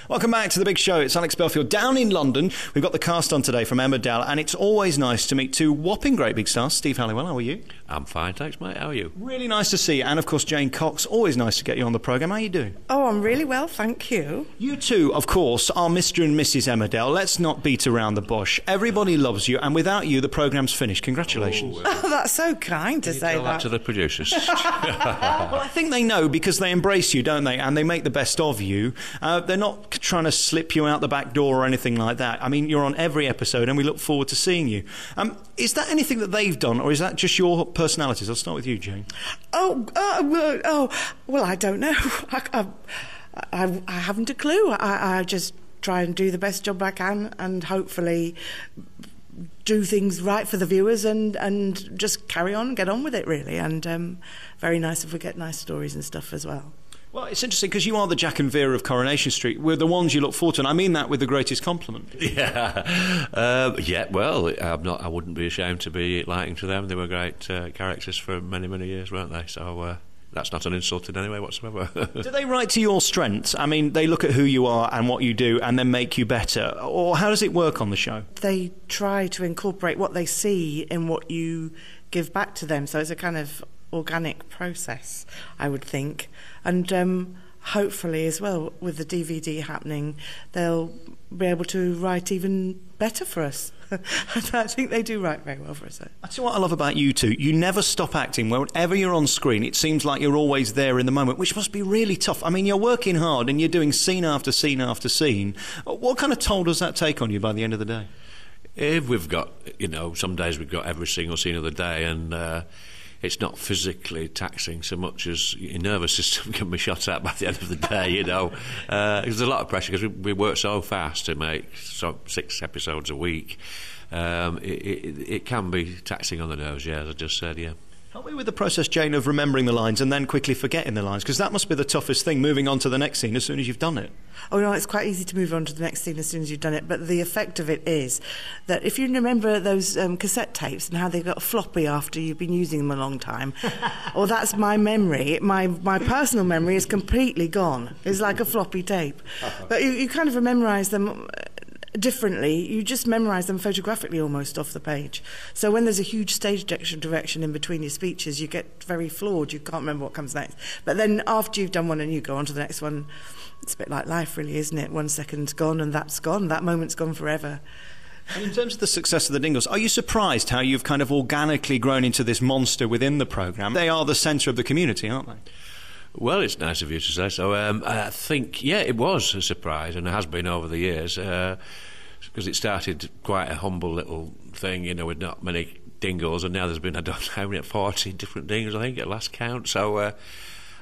Welcome back to The Big Show. It's Alex Belfield down in London. We've got the cast on today from Emmerdale, and it's always nice to meet two whopping great big stars. Steve Halliwell, how are you? I'm fine, thanks, mate. How are you? Really nice to see you. And, of course, Jane Cox. Always nice to get you on the programme. How are you doing? Oh, I'm really well, thank you. You two, of course, are Mr. and Mrs. Emmerdale. Let's not beat around the bush. Everybody loves you, and without you, the programme's finished. Congratulations. Oh, that's so kind to say Tell that to the producers. Well, I think they know because they embrace you, don't they? And they make the best of you. They're not trying to slip you out the back door or anything like that. I mean, you're on every episode, and we look forward to seeing you. Is that anything that they've done, or is that just your personalities? I'll start with you, Jane. Well, I don't know. I haven't a clue. I just try and do the best job I can and hopefully do things right for the viewers and just carry on and get on with it, really. And very nice if we get nice stories and stuff as well. Well, it's interesting because you are the Jack and Vera of Coronation Street. We're the ones you look forward to, and I mean that with the greatest compliment. Yeah. Well, I wouldn't be ashamed to be liking to them. They were great characters for many, many years, weren't they? So that's not an insult in any way whatsoever. Do they write to your strengths? I mean, they look at who you are and what you do and then make you better. Or how does it work on the show? They try to incorporate what they see in what you give back to them. So it's a kind of organic process, I would think. And hopefully as well, with the DVD happening, they'll be able to write even better for us. I think they do write very well for us. That's what I love about you two. You never stop acting. Whenever you're on screen, it seems like you're always there in the moment, which must be really tough. I mean, you're working hard and you're doing scene after scene after scene. What kind of toll does that take on you by the end of the day? If we've got, some days we've got every single scene of the day, and it's not physically taxing so much as your nervous system can be shot at by the end of the day, There's a lot of pressure because we work so fast to make 6 episodes a week. It can be taxing on the nerves, as I just said, yeah. Help me with the process, Jane, of remembering the lines and then quickly forgetting the lines, because that must be the toughest thing, moving on to the next scene as soon as you've done it. Oh, no, it's quite easy to move on to the next scene as soon as you've done it, but the effect of it is that if you remember those cassette tapes and how they got floppy after you've been using them a long time, well, that's my memory. My personal memory is completely gone. It's like a floppy tape. But you kind of memorise them differently. You just memorise them photographically almost off the page. So when there's a huge stage direction in between your speeches, you get very flawed. You can't remember what comes next. But then after you've done one and you go on to the next one, it's a bit like life, really, isn't it? 1 second's gone and that's gone. That moment's gone forever. And in terms of the success of the Dingles, are you surprised how you've kind of organically grown into this monster within the programme? They are the centre of the community, aren't they? Well, it's nice of you to say so. I think, it was a surprise, and it has been over the years, because it started quite a humble little thing, with not many Dingles, and now there's been, I don't know how many, 40 different Dingles, I think, at last count. So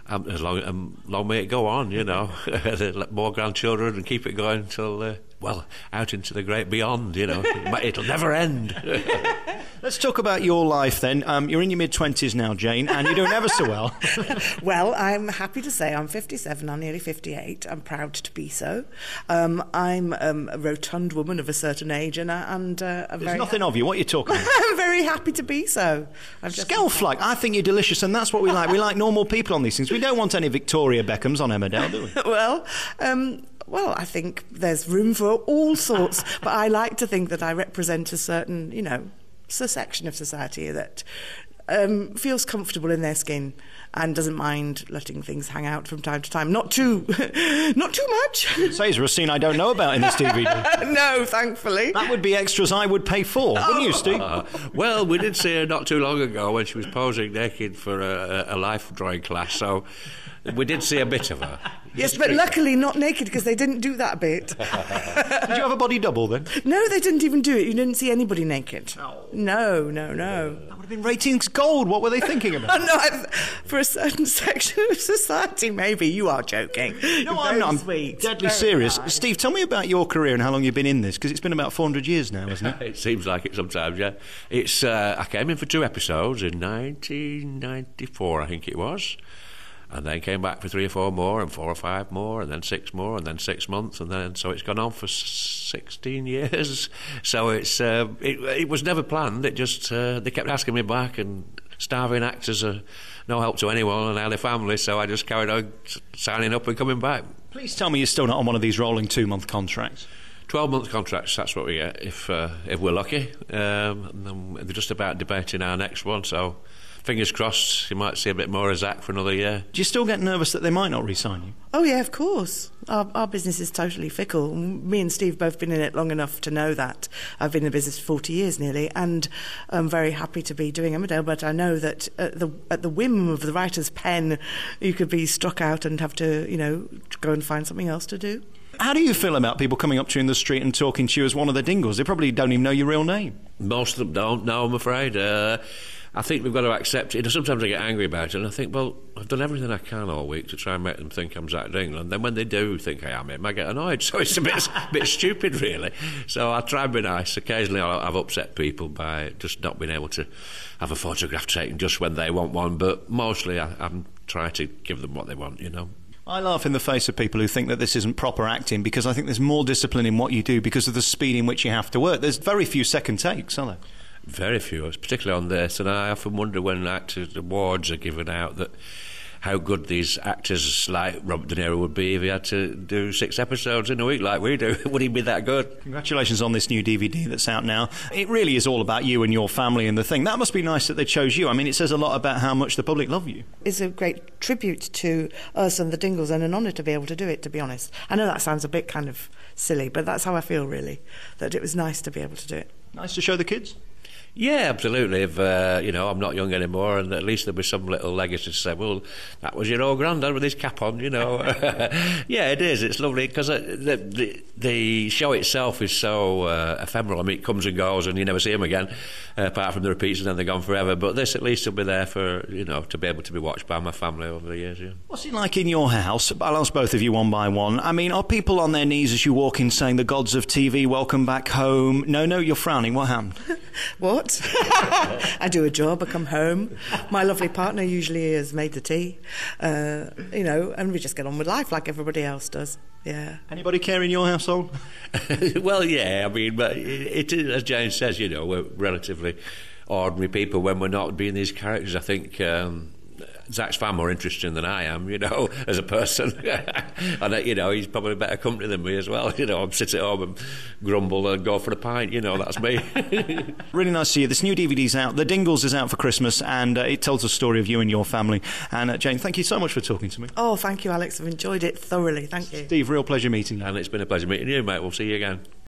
as long may it go on, let more grandchildren and keep it going until, out into the great beyond, It'll never end. Let's talk about your life then. You're in your mid-20s now, Jane, and you're doing ever so well. Well, I'm happy to say I'm 57, I'm nearly 58. I'm proud to be so. I'm a rotund woman of a certain age, and There's nothing of you. What are you talking about? I'm very happy to be so. Skelf-like. I think you're delicious, and that's what we like. We like normal people on these things. We don't want any Victoria Beckhams on Emmerdale, do we? Well, I think there's room for all sorts, but I like to think that I represent a certain, section of society that feels comfortable in their skin and doesn't mind letting things hang out from time to time. Not too much. Say, is there a scene I don't know about in this DVD? No, thankfully. That would be extras I would pay for, wouldn't you, Steve? Well, we did see her not too long ago when she was posing naked for a life drawing class, so we did see a bit of her. Yes, but luckily not naked, because they didn't do that bit. Did you have a body double then? No, they didn't even do it. You didn't see anybody naked. Oh. No. That would have been ratings gold. What were they thinking about? For a certain section of society, maybe. You are joking. No, I'm not. I'm deadly serious. Nice. Steve, tell me about your career and how long you've been in this, because it's been about 400 years now, hasn't it? It seems like it sometimes, yeah. It's I came in for 2 episodes in 1994, I think it was. And then came back for 3 or 4 more, and 4 or 5 more, and then 6 more, and then 6 months, and then so it's gone on for 16 years. So it was never planned. It just they kept asking me back, and starving actors are no help to anyone and their family. So I just carried on signing up and coming back. Please tell me you're still not on one of these rolling 2-month contracts. 12-month contracts, that's what we get if we're lucky. And then they're just about debating our next one, so fingers crossed you might see a bit more of Zach for another year. Do you still get nervous that they might not re-sign you? Oh, yeah, of course. Our business is totally fickle. Me and Steve both been in it long enough to know that. I've been in the business for 40 years nearly, and I'm very happy to be doing Emmerdale, but I know that at the whim of the writer's pen, you could be struck out and have to, go and find something else to do. How do you feel about people coming up to you in the street and talking to you as one of the Dingles? They probably don't even know your real name. Most of them don't, no, I'm afraid. I think we've got to accept it. Sometimes I get angry about it, and I think, well, I've done everything I can all week to try and make them think I'm Zach Dingle, and then when they do think I am him, I get annoyed. So it's a bit stupid, really. So I try and be nice. Occasionally I've upset people by just not being able to have a photograph taken just when they want one, but mostly I'm trying to give them what they want, I laugh in the face of people who think that this isn't proper acting, because I think there's more discipline in what you do because of the speed in which you have to work. There's very few second takes, are there? Very few, particularly on this, and I often wonder when actors' awards are given out that how good these actors like Robert De Niro would be if he had to do 6 episodes in a week like we do. Would he be that good? Congratulations on this new DVD that's out now. It really is all about you and your family and the thing. That must be nice that they chose you. I mean, it says a lot about how much the public love you. It's a great tribute to us and the Dingles, and an honour to be able to do it, to be honest. I know that sounds a bit kind of silly, but that's how I feel, really, that it was nice to be able to do it. Nice to show the kids? Yeah, absolutely. If I'm not young anymore, and at least there'll be some little legacy to say, well, that was your old granddad with his cap on, Yeah, it is. It's lovely because the show itself is so ephemeral. I mean, it comes and goes, and you never see them again, apart from the repeats, and then they're gone forever. But this, at least, will be there for to be able to be watched by my family over the years. Yeah. What's it like in your house? I'll ask both of you one by one. I mean, are people on their knees as you walk in saying, "The gods of TV, welcome back home"? No, you're frowning. What happened? What? I do a job, I come home. My lovely partner usually has made the tea, and we just get on with life like everybody else does. Yeah. Anybody care in your household? Well, yeah, I mean, but it is, as Jane says, we're relatively ordinary people when we're not being these characters. I think Zach's far more interesting than I am, as a person. And, he's probably better company than me as well. I'm sit at home and grumble and go for a pint, that's me. Really nice to see you. This new DVD's out. The Dingles is out for Christmas, and it tells the story of you and your family. And, Jane, thank you so much for talking to me. Oh, thank you, Alex. I've enjoyed it thoroughly. Thank you. Steve, real pleasure meeting you. And it's been a pleasure meeting you, mate. We'll see you again.